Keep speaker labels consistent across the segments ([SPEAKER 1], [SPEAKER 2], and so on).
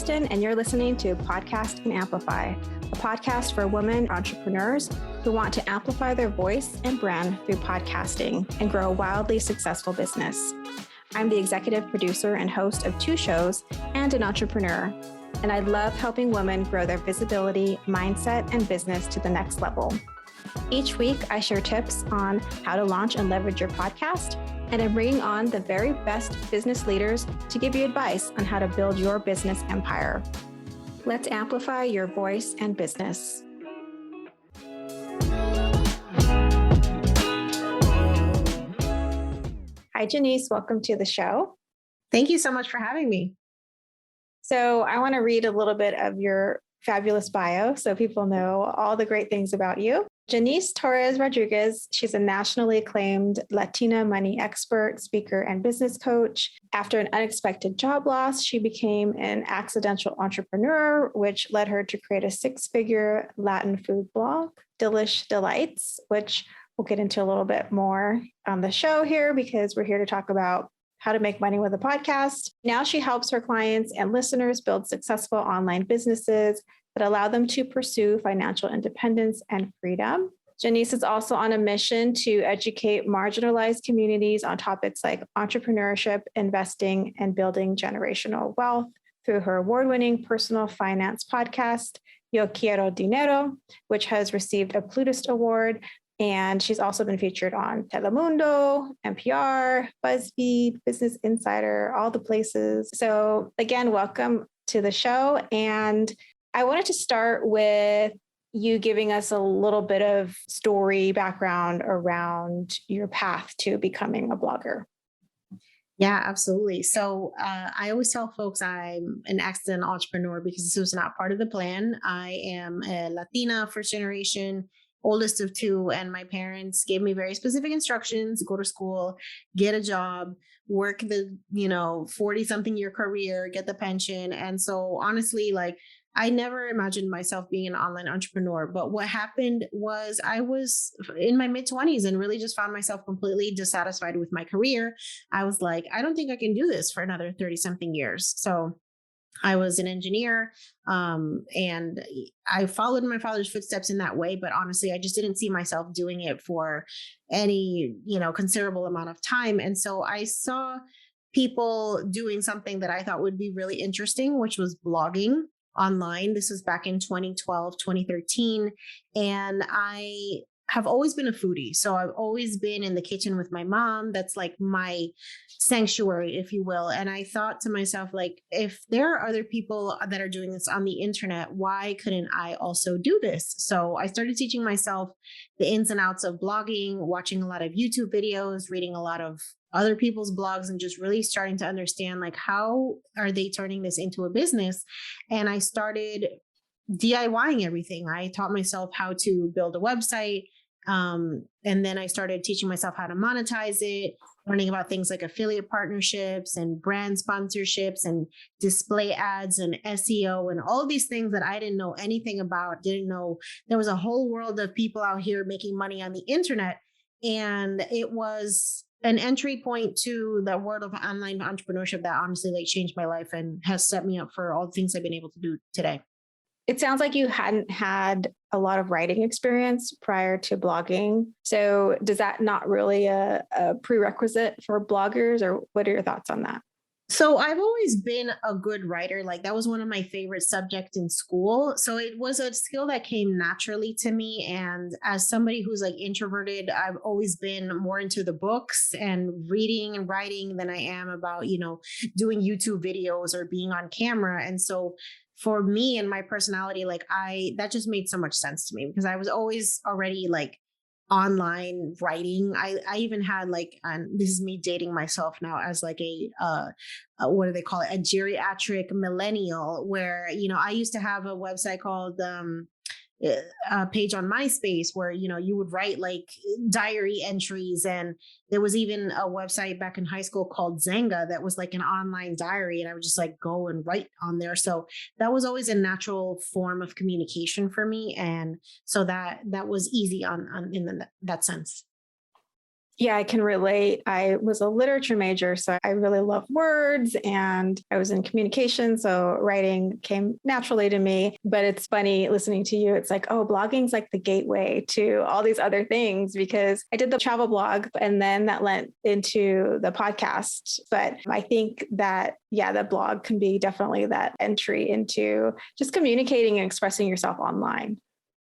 [SPEAKER 1] Kristen, and you're listening to Podcast and Amplify, a podcast for women entrepreneurs who want to amplify their voice and brand through podcasting and grow a wildly successful business. I'm the executive producer and host of 2 shows and an entrepreneur, and I love helping women grow their visibility, mindset, and business to the next level. Each week, I share tips on how to launch and leverage your podcast, and I'm bringing on the very best business leaders to give you advice on how to build your business empire. Let's amplify your voice and business. Hi, Jannese. Welcome to the show.
[SPEAKER 2] Thank you so much for having me.
[SPEAKER 1] So I want to read a little bit of your fabulous bio so people know all the great things about you. Jannese Torres-Rodriguez, she's a nationally acclaimed Latina Money Expert, speaker, and business coach. After an unexpected job loss, she became an accidental entrepreneur, which led her to create a 6-figure Latin food blog, Delish D'Lites, which we'll get into a little bit more on the show here because we're here to talk about how to make money with a podcast. Now she helps her clients and listeners build successful online businesses that allow them to pursue financial independence and freedom. Jannese is also on a mission to educate marginalized communities on topics like entrepreneurship, investing, and building generational wealth through her award-winning personal finance podcast, Yo Quiero Dinero, which has received a Plutist Award. And she's also been featured on Telemundo, NPR, BuzzFeed, Business Insider, all the places. So again, welcome to the show. And I wanted to start with you giving us a little bit of story background around your path to becoming a blogger.
[SPEAKER 2] Yeah, absolutely. So I always tell folks I'm an accident entrepreneur because this was not part of the plan. I am a Latina, first generation, oldest of 2, and my parents gave me very specific instructions: go to school, get a job, work the 40-something year career, get the pension. And so honestly, I never imagined myself being an online entrepreneur. But what happened was I was in my mid-20s and really just found myself completely dissatisfied with my career. I was like, I don't think I can do this for another 30-something years. So I was an engineer, and I followed my father's footsteps in that way. But honestly, I just didn't see myself doing it for any, considerable amount of time. And so I saw people doing something that I thought would be really interesting, which was blogging online. This was back in 2012, 2013. And I have always been a foodie. So I've always been in the kitchen with my mom. That's like my sanctuary, if you will. And I thought to myself, if there are other people that are doing this on the internet, why couldn't I also do this? So I started teaching myself the ins and outs of blogging, watching a lot of YouTube videos, reading a lot of other people's blogs, and just really starting to understand how are they turning this into a business. And I started DIYing everything. I taught myself how to build a website. And then I started teaching myself how to monetize it, learning about things like affiliate partnerships and brand sponsorships and display ads and SEO and all these things that I didn't know anything about. Didn't know there was a whole world of people out here making money on the internet. And it was an entry point to the world of online entrepreneurship that honestly changed my life and has set me up for all the things I've been able to do today.
[SPEAKER 1] It sounds like you hadn't had a lot of writing experience prior to blogging. So does that not really a prerequisite for bloggers, or what are your thoughts on that?
[SPEAKER 2] So I've always been a good writer. That was one of my favorite subjects in school. So it was a skill that came naturally to me. And as somebody who's introverted, I've always been more into the books and reading and writing than I am about, doing YouTube videos or being on camera. And so for me and my personality, that just made so much sense to me because I was always already online writing. I even had and this is me dating myself now as what do they call it? A geriatric millennial, where, I used to have a website called a page on MySpace where, you would write diary entries. And there was even a website back in high school called Zanga that was an online diary. And I would just go and write on there. So that was always a natural form of communication for me. And so that was easy in that sense.
[SPEAKER 1] Yeah, I can relate. I was a literature major, so I really love words and I was in communication. So writing came naturally to me. But it's funny listening to you. It's like, oh, blogging's like the gateway to all these other things because I did the travel blog and then that lent into the podcast. But I think that, yeah, the blog can be definitely that entry into just communicating and expressing yourself online.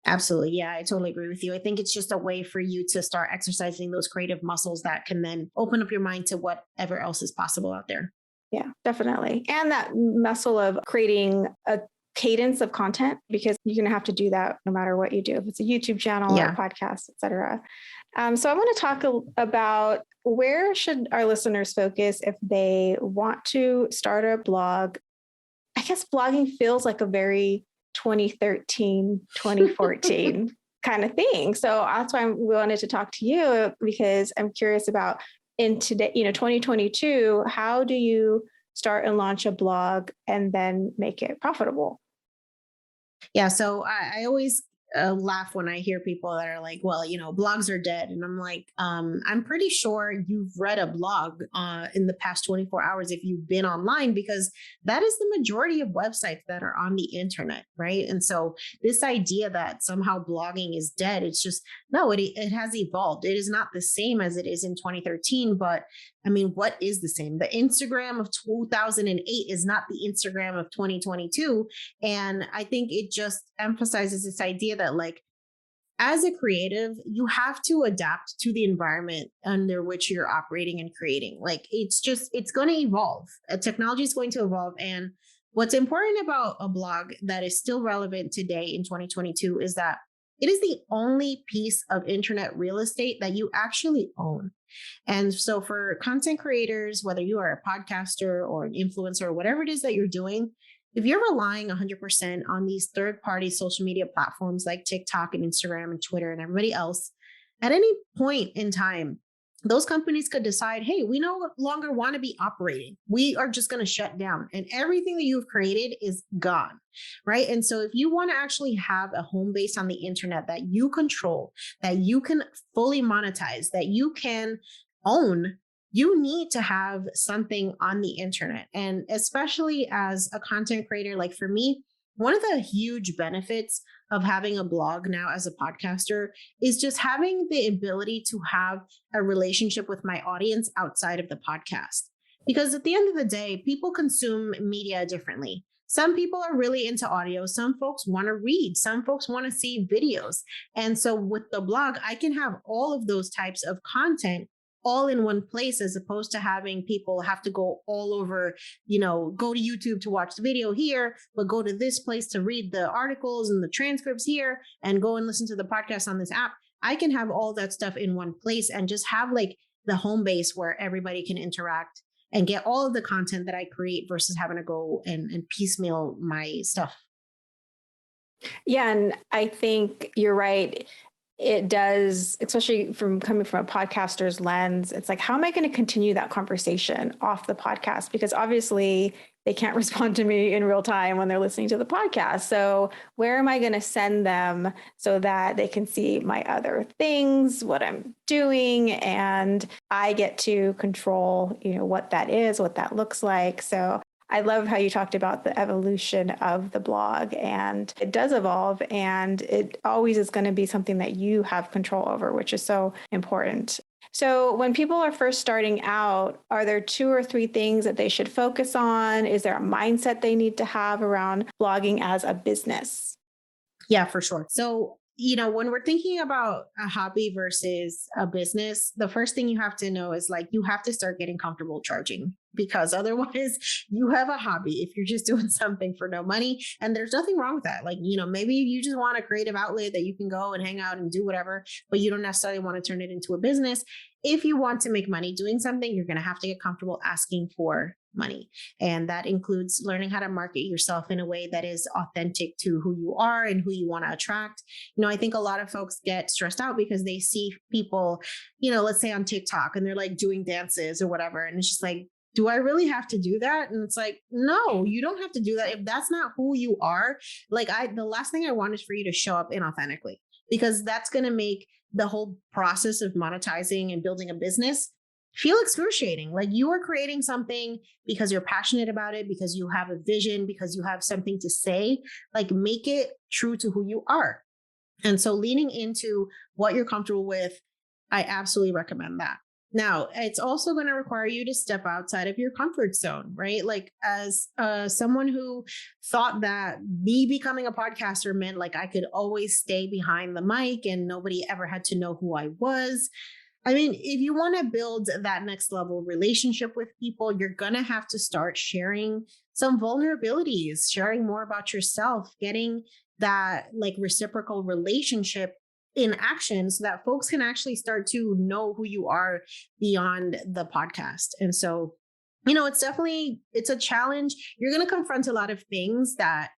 [SPEAKER 2] Absolutely. Yeah, I totally agree with you. I think it's just a way for you to start exercising those creative muscles that can then open up your mind to whatever else is possible out there.
[SPEAKER 1] Yeah, definitely. And that muscle of creating a cadence of content, because you're going to have to do that no matter what you do, if it's a YouTube channel or a podcast, et cetera. So I want to talk about where should our listeners focus if they want to start a blog. I guess blogging feels like a very 2013, 2014 kind of thing. So that's why we wanted to talk to you, because I'm curious about in today, 2022, how do you start and launch a blog and then make it profitable?
[SPEAKER 2] Yeah. So I always laugh when I hear people that are like, well, blogs are dead. And I'm like, I'm pretty sure you've read a blog in the past 24 hours if you've been online, because that is the majority of websites that are on the internet. Right. And so this idea that somehow blogging is dead, it's just, no, it has evolved. It is not the same as it is in 2013, but I mean, what is the same? The Instagram of 2008 is not the Instagram of 2022. And I think it just emphasizes this idea that, like, as a creative, you have to adapt to the environment under which you're operating and creating. Like, it's going to evolve. Technology is going to evolve. And what's important about a blog that is still relevant today in 2022 is that it is the only piece of internet real estate that you actually own. And so for content creators, whether you are a podcaster or an influencer or whatever it is that you're doing, if you're relying 100% on these third-party social media platforms like TikTok and Instagram and Twitter and everybody else, at any point in time, those companies could decide, hey, we no longer want to be operating. We are just going to shut down, and everything that you've created is gone, right? And so if you want to actually have a home base on the internet that you control, that you can fully monetize, that you can own, you need to have something on the internet. And especially as a content creator, like for me, one of the huge benefits of having a blog now as a podcaster is just having the ability to have a relationship with my audience outside of the podcast. Because at the end of the day, people consume media differently. Some people are really into audio. Some folks want to read. Some folks want to see videos. And so with the blog, I can have all of those types of content all in one place, as opposed to having people have to go all over, go to YouTube to watch the video here, but go to this place to read the articles and the transcripts here and go and listen to the podcast on this app. I can have all that stuff in one place and just have like the home base where everybody can interact and get all of the content that I create versus having to go and piecemeal my stuff.
[SPEAKER 1] Yeah. And I think you're right. It does, especially from coming from a podcaster's lens. It's like, how am I going to continue that conversation off the podcast? Because obviously they can't respond to me in real time when they're listening to the podcast. So where am I going to send them so that they can see my other things, what I'm doing, and I get to control, what that is, what that looks like. So I love how you talked about the evolution of the blog, and it does evolve, and it always is going to be something that you have control over, which is so important. So when people are first starting out, are there 2 or 3 things that they should focus on? Is there a mindset they need to have around blogging as a business?
[SPEAKER 2] Yeah, for sure. So when we're thinking about a hobby versus a business, the first thing you have to know is like you have to start getting comfortable charging, because otherwise you have a hobby if you're just doing something for no money. And there's nothing wrong with that. Like, maybe you just want a creative outlet that you can go and hang out and do whatever, but you don't necessarily want to turn it into a business. If you want to make money doing something, you're going to have to get comfortable asking for money. And that includes learning how to market yourself in a way that is authentic to who you are and who you want to attract. I think a lot of folks get stressed out because they see people, let's say on TikTok, and they're like doing dances or whatever. And it's just like, do I really have to do that? And it's like, no, you don't have to do that. If that's not who you are, like the last thing I want is for you to show up inauthentically. because that's going to make the whole process of monetizing and building a business feel excruciating. Like you are creating something because you're passionate about it, because you have a vision, because you have something to say. Like make it true to who you are. And so leaning into what you're comfortable with, I absolutely recommend that. Now, it's also going to require you to step outside of your comfort zone, right? Like as someone who thought that me becoming a podcaster meant like I could always stay behind the mic and nobody ever had to know who I was. I mean, if you want to build that next level relationship with people, you're going to have to start sharing some vulnerabilities, sharing more about yourself, getting that like reciprocal relationship in action so that folks can actually start to know who you are beyond the podcast. And so, it's a challenge. You're going to confront a lot of things that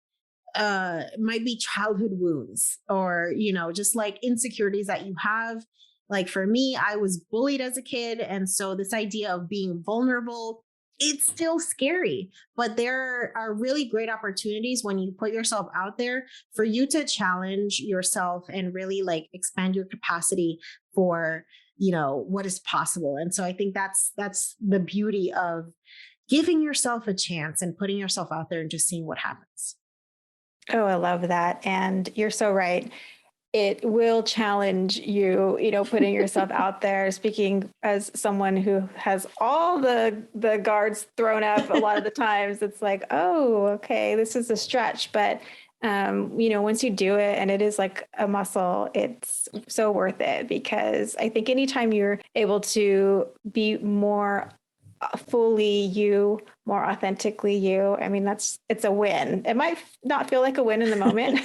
[SPEAKER 2] might be childhood wounds or, just like insecurities that you have. Like for me, I was bullied as a kid. And so this idea of being vulnerable, it's still scary, but there are really great opportunities when you put yourself out there for you to challenge yourself and really like expand your capacity for, what is possible. And so I think that's the beauty of giving yourself a chance and putting yourself out there and just seeing what happens.
[SPEAKER 1] Oh, I love that. And you're so right. It will challenge you, putting yourself out there. Speaking as someone who has all the guards thrown up a lot of the times, it's like, oh, okay, this is a stretch. But, once you do it and it is like a muscle, it's so worth it because I think anytime you're able to be more fully you, more authentically you, I mean, it's a win. It might not feel like a win in the moment,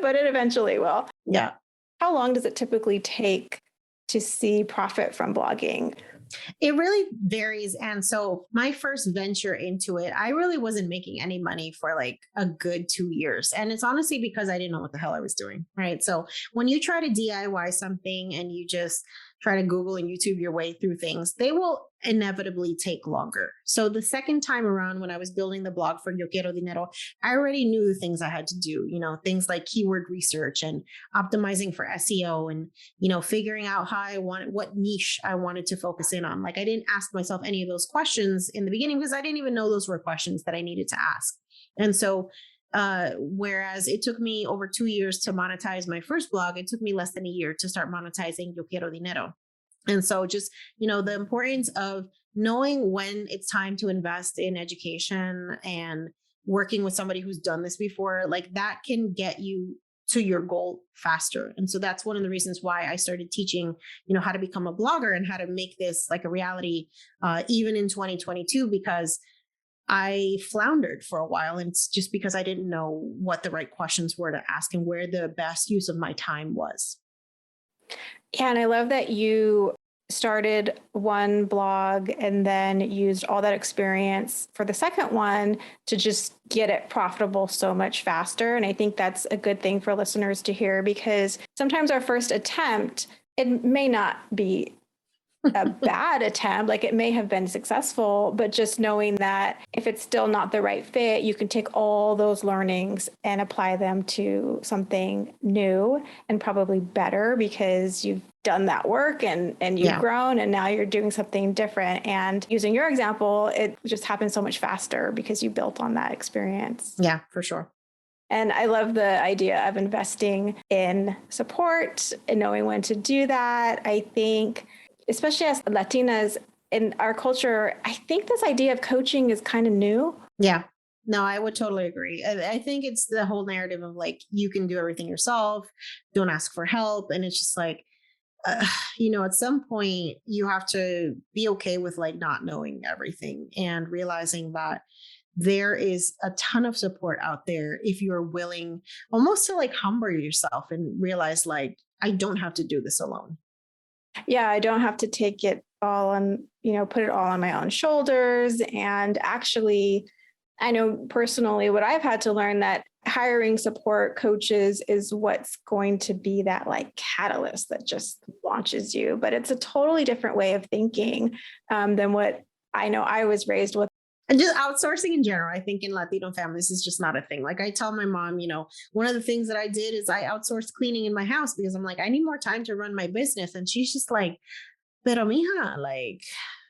[SPEAKER 1] but it eventually will.
[SPEAKER 2] Yeah.
[SPEAKER 1] How long does it typically take to see profit from blogging?
[SPEAKER 2] It really varies. And so my first venture into it, I really wasn't making any money for like a good 2 years. And it's honestly because I didn't know what the hell I was doing. Right. So when you try to DIY something and you just try to Google and YouTube your way through things, they will inevitably take longer. So the second time around when I was building the blog for Yo Quiero Dinero, I already knew the things I had to do, things like keyword research and optimizing for SEO and, figuring out what niche I wanted to focus in on. Like I didn't ask myself any of those questions in the beginning because I didn't even know those were questions that I needed to ask. And so whereas it took me over 2 years to monetize my first blog, it took me less than a year to start monetizing Yo Quiero Dinero. And so just, the importance of knowing when it's time to invest in education and working with somebody who's done this before, like that can get you to your goal faster. And so that's one of the reasons why I started teaching, how to become a blogger and how to make this like a reality, even in 2022, because I floundered for a while. And it's just because I didn't know what the right questions were to ask and where the best use of my time was.
[SPEAKER 1] Yeah. And I love that you started one blog and then used all that experience for the second one to just get it profitable so much faster. And I think that's a good thing for listeners to hear because sometimes our first attempt, it may not be a bad attempt, like it may have been successful, but just knowing that if it's still not the right fit, you can take all those learnings and apply them to something new and probably better because you've done that work and you've grown and now you're doing something different. And using your example, it just happens so much faster because you built on that experience.
[SPEAKER 2] Yeah, for sure.
[SPEAKER 1] And I love the idea of investing in support and knowing when to do that. I think especially as Latinas in our culture, I think this idea of coaching is kind of new.
[SPEAKER 2] Yeah, no, I would totally agree. I think it's the whole narrative of like, you can do everything yourself, don't ask for help. And it's just like, at some point you have to be okay with like not knowing everything and realizing that there is a ton of support out there if you're willing almost to like humble yourself and realize like, I don't have to do this alone.
[SPEAKER 1] Yeah, I don't have to take it all on, put it all on my own shoulders. And actually, I know personally what I've had to learn that hiring support coaches is what's going to be that like catalyst that just launches you. But it's a totally different way of thinking than what I know I was raised with.
[SPEAKER 2] And just outsourcing in general, I think in Latino families is just not a thing. Like I tell my mom, one of the things that I did is I outsourced cleaning in my house because I'm like, I need more time to run my business. And she's just like, pero mija, like,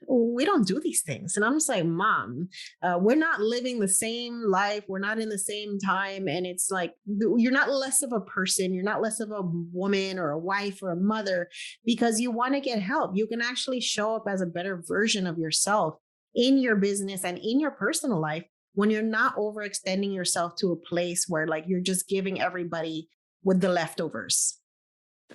[SPEAKER 2] we don't do these things. And I'm just like, Mom, we're not living the same life. We're not in the same time. And it's like, you're not less of a person. You're not less of a woman or a wife or a mother because you want to get help. You can actually show up as a better version of yourself in your business and in your personal life when you're not overextending yourself to a place where like you're just giving everybody with the leftovers.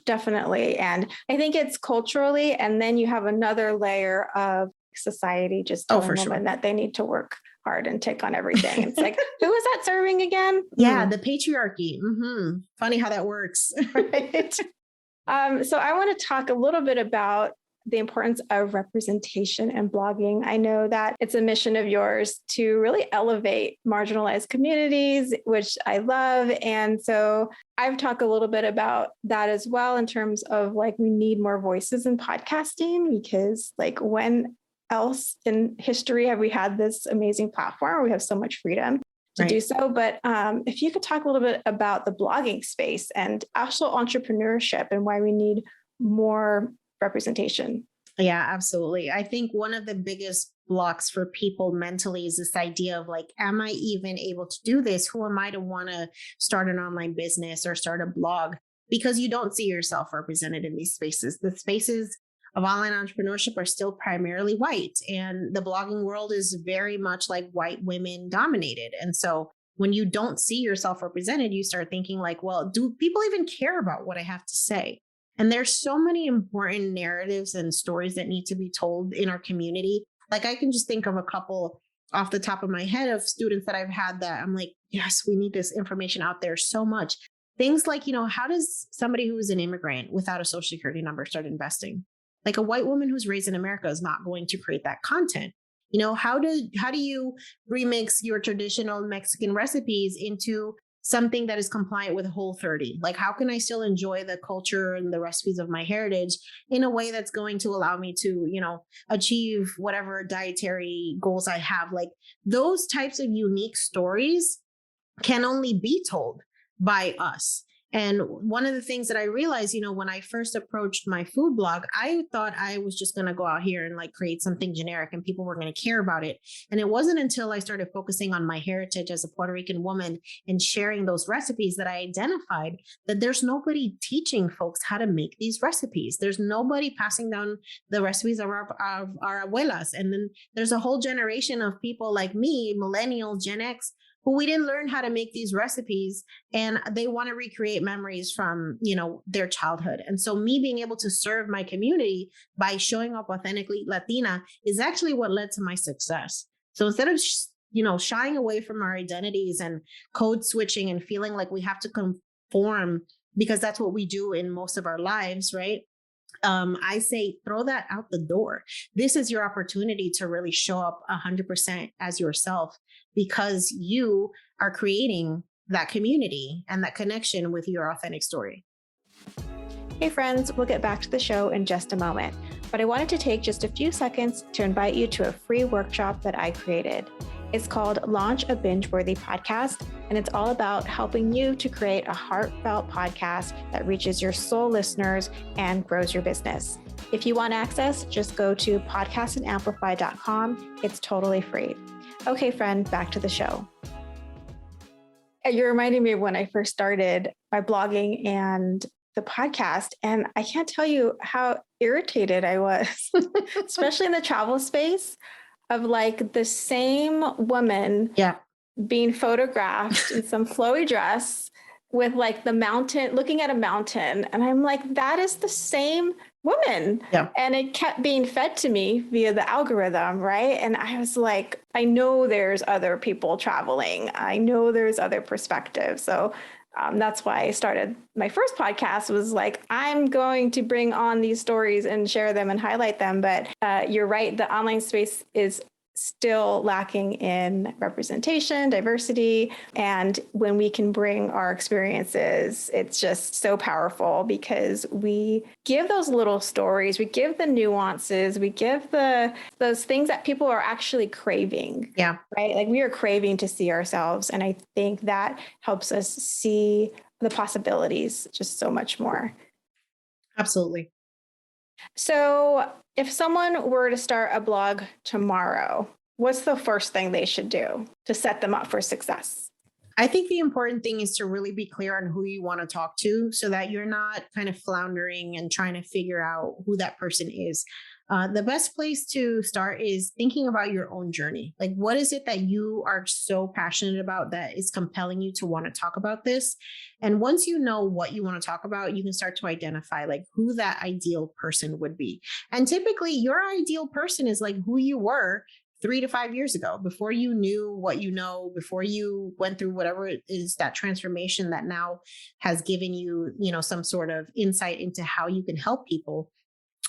[SPEAKER 1] Definitely. And I think it's culturally, and then you have another layer of society just telling women that they need to work hard and take on everything. It's like, who is that serving again?
[SPEAKER 2] Yeah, the patriarchy. Mm-hmm. Funny how that works.
[SPEAKER 1] Right. So I want to talk a little bit about the importance of representation and blogging. I know that it's a mission of yours to really elevate marginalized communities, which I love. And so I've talked a little bit about that as well in terms of like, we need more voices in podcasting because like when else in history have we had this amazing platform where we have so much freedom to do so. But if you could talk a little bit about the blogging space and also entrepreneurship and why we need more representation.
[SPEAKER 2] Yeah, absolutely. I think one of the biggest blocks for people mentally is this idea of like, am I even able to do this? Who am I to want to start an online business or start a blog? Because you don't see yourself represented in these spaces. The spaces of online entrepreneurship are still primarily white, and the blogging world is very much like white women dominated. And so when you don't see yourself represented, you start thinking like, well, do people even care about what I have to say? And there's so many important narratives and stories that need to be told in our community. Like I can just think of a couple off the top of my head of students that I've had that I'm like, yes, we need this information out there so much. Things like, how does somebody who is an immigrant without a social security number start investing? Like a white woman who's raised in America is not going to create that content. How do you remix your traditional Mexican recipes into something that is compliant with Whole30? Like, how can I still enjoy the culture and the recipes of my heritage in a way that's going to allow me to, achieve whatever dietary goals I have? Like those types of unique stories can only be told by us. And one of the things that I realized, when I first approached my food blog, I thought I was just going to go out here and like create something generic and people were going to care about it. And it wasn't until I started focusing on my heritage as a Puerto Rican woman and sharing those recipes that I identified that there's nobody teaching folks how to make these recipes. There's nobody passing down the recipes of our abuelas. And then there's a whole generation of people like me, millennials, Gen X, who we didn't learn how to make these recipes, and they want to recreate memories from, their childhood. And so me being able to serve my community by showing up authentically Latina is actually what led to my success. So instead of, shying away from our identities and code switching and feeling like we have to conform because that's what we do in most of our lives, right? I say, throw that out the door. This is your opportunity to really show up 100% as yourself because you are creating that community and that connection with your authentic story.
[SPEAKER 1] Hey friends, we'll get back to the show in just a moment, but I wanted to take just a few seconds to invite you to a free workshop that I created. It's called Launch a Binge-Worthy Podcast, and it's all about helping you to create a heartfelt podcast that reaches your soul listeners and grows your business. If you want access, just go to podcastandamplify.com. It's totally free. Okay, friend, back to the show. You're reminding me of when I first started my blogging and the podcast, and I can't tell you how irritated I was, especially in the travel space, of like the same woman being photographed in some flowy dress with like the mountain, looking at a mountain. And I'm like, that is the same woman. Yeah. And it kept being fed to me via the algorithm, right? And I was like, I know there's other people traveling. I know there's other perspectives. So that's why I started my first podcast, was like, I'm going to bring on these stories and share them and highlight them. But you're right. The online space is still lacking in representation, diversity. And when we can bring our experiences, it's just so powerful because we give those little stories, we give the nuances, we give those things that people are actually craving.
[SPEAKER 2] Yeah.
[SPEAKER 1] Right? Like we are craving to see ourselves. And I think that helps us see the possibilities just so much more.
[SPEAKER 2] Absolutely.
[SPEAKER 1] So if someone were to start a blog tomorrow, what's the first thing they should do to set them up for success?
[SPEAKER 2] I think the important thing is to really be clear on who you want to talk to so that you're not kind of floundering and trying to figure out who that person is. The best place to start is thinking about your own journey. Like, what is it that you are so passionate about that is compelling you to want to talk about this? And once you know what you want to talk about, you can start to identify like who that ideal person would be. And typically, your ideal person is like who you were 3 to 5 years ago, before you knew what you know, before you went through whatever it is, that transformation that now has given you, some sort of insight into how you can help people.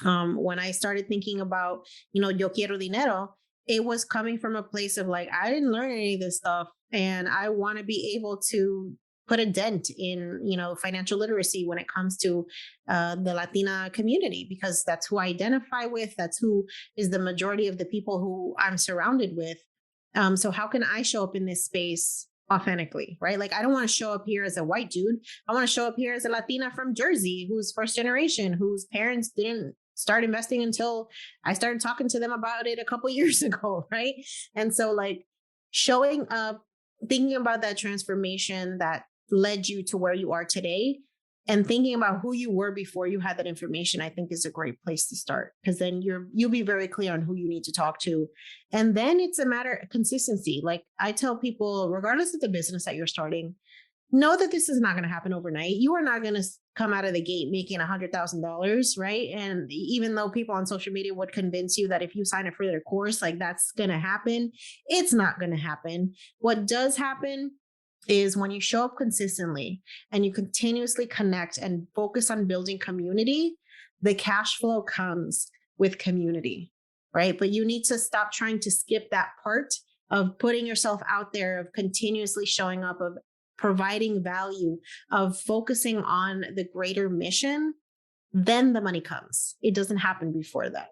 [SPEAKER 2] When I started thinking about, Yo Quiero Dinero, it was coming from a place of like, I didn't learn any of this stuff and I want to be able to put a dent in, financial literacy when it comes to the Latina community, because that's who I identify with. That's who is the majority of the people who I'm surrounded with. So how can I show up in this space authentically, right? Like, I don't want to show up here as a white dude. I want to show up here as a Latina from Jersey, who's first generation, whose parents didn't start investing until I started talking to them about it a couple years ago, right? And so like showing up, thinking about that transformation that led you to where you are today, and thinking about who you were before you had that information, I think is a great place to start, because then you'll be very clear on who you need to talk to. And then it's a matter of consistency. Like I tell people, regardless of the business that you're starting, know that this is not going to happen overnight. You are not going to come out of the gate making $100,000, right? And even though people on social media would convince you that if you sign up for their course, like that's going to happen, it's not going to happen. What does happen is when you show up consistently and you continuously connect and focus on building community, the cash flow comes with community, right? But you need to stop trying to skip that part of putting yourself out there, of continuously showing up, of providing value, of focusing on the greater mission. Then the money comes. It doesn't happen before that.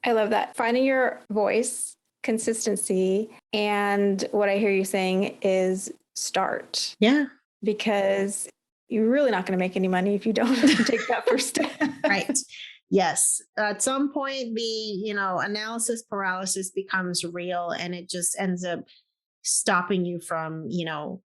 [SPEAKER 1] I love that. Finding your voice, consistency, and what I hear you saying is start.
[SPEAKER 2] Yeah.
[SPEAKER 1] Because you're really not going to make any money if you don't take that first step.
[SPEAKER 2] Right. Yes. At some point, the, analysis paralysis becomes real, and it just ends up stopping you from,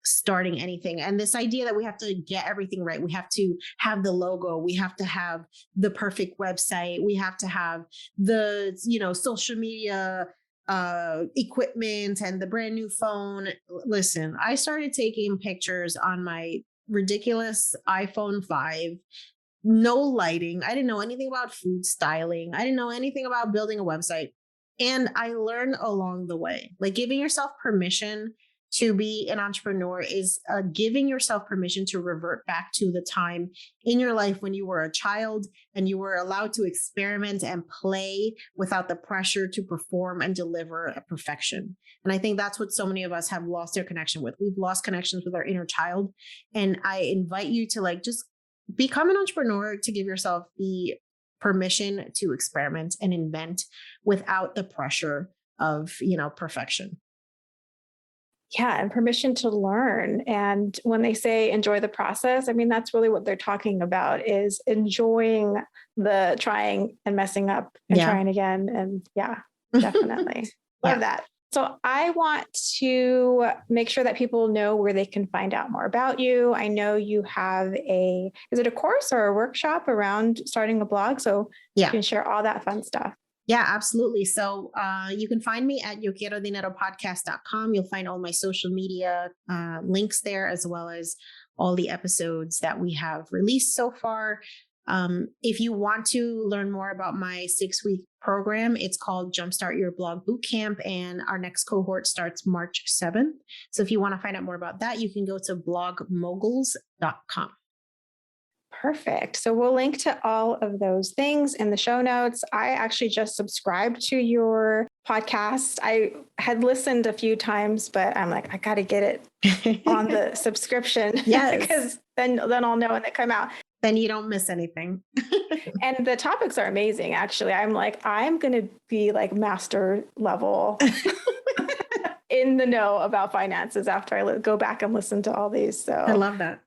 [SPEAKER 2] starting anything. And this idea that we have to get everything right. We have to have the logo. We have to have the perfect website. We have to have the, social media equipment and the brand new phone. Listen, I started taking pictures on my ridiculous iPhone 5, no lighting. I didn't know anything about food styling. I didn't know anything about building a website. And I learned along the way. Like, giving yourself permission to be an entrepreneur is giving yourself permission to revert back to the time in your life when you were a child and you were allowed to experiment and play without the pressure to perform and deliver a perfection. And I think that's what so many of us have lost their connection with. We've lost connections with our inner child. And I invite you to just become an entrepreneur, to give yourself the permission to experiment and invent without the pressure of, perfection.
[SPEAKER 1] Yeah, and permission to learn. And when they say enjoy the process, I mean, that's really what they're talking about, is enjoying the trying and messing up and trying again. And yeah, definitely. Love that. So I want to make sure that people know where they can find out more about you. I know you have is it a course or a workshop around starting a blog? So you can share all that fun stuff.
[SPEAKER 2] Yeah, absolutely. So you can find me at yoquierodineropodcast.com. You'll find all my social media links there, as well as all the episodes that we have released so far. If you want to learn more about my 6-week program, it's called Jumpstart Your Blog Bootcamp, and our next cohort starts March 7th. So if you want to find out more about that, you can go to blogmoguls.com.
[SPEAKER 1] Perfect. So we'll link to all of those things in the show notes. I actually just subscribed to your podcast. I had listened a few times, but I'm like, I got to get it on the subscription.
[SPEAKER 2] Yes.
[SPEAKER 1] Because then I'll know when they come out.
[SPEAKER 2] Then you don't miss anything.
[SPEAKER 1] And the topics are amazing, actually. I'm like, I'm going to be like master level in the know about finances after I go back and listen to all these. So
[SPEAKER 2] I love that.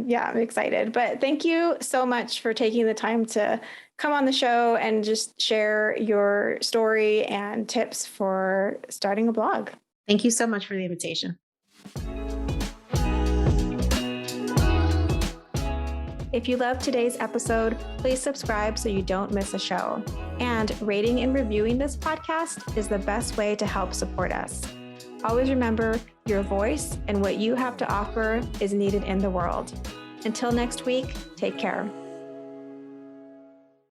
[SPEAKER 1] Yeah, I'm excited. But thank you so much for taking the time to come on the show and just share your story and tips for starting a blog.
[SPEAKER 2] Thank you so much for the invitation.
[SPEAKER 1] If you loved today's episode, please subscribe so you don't miss a show. And rating and reviewing this podcast is the best way to help support us. Always remember, your voice and what you have to offer is needed in the world. Until next week, take care.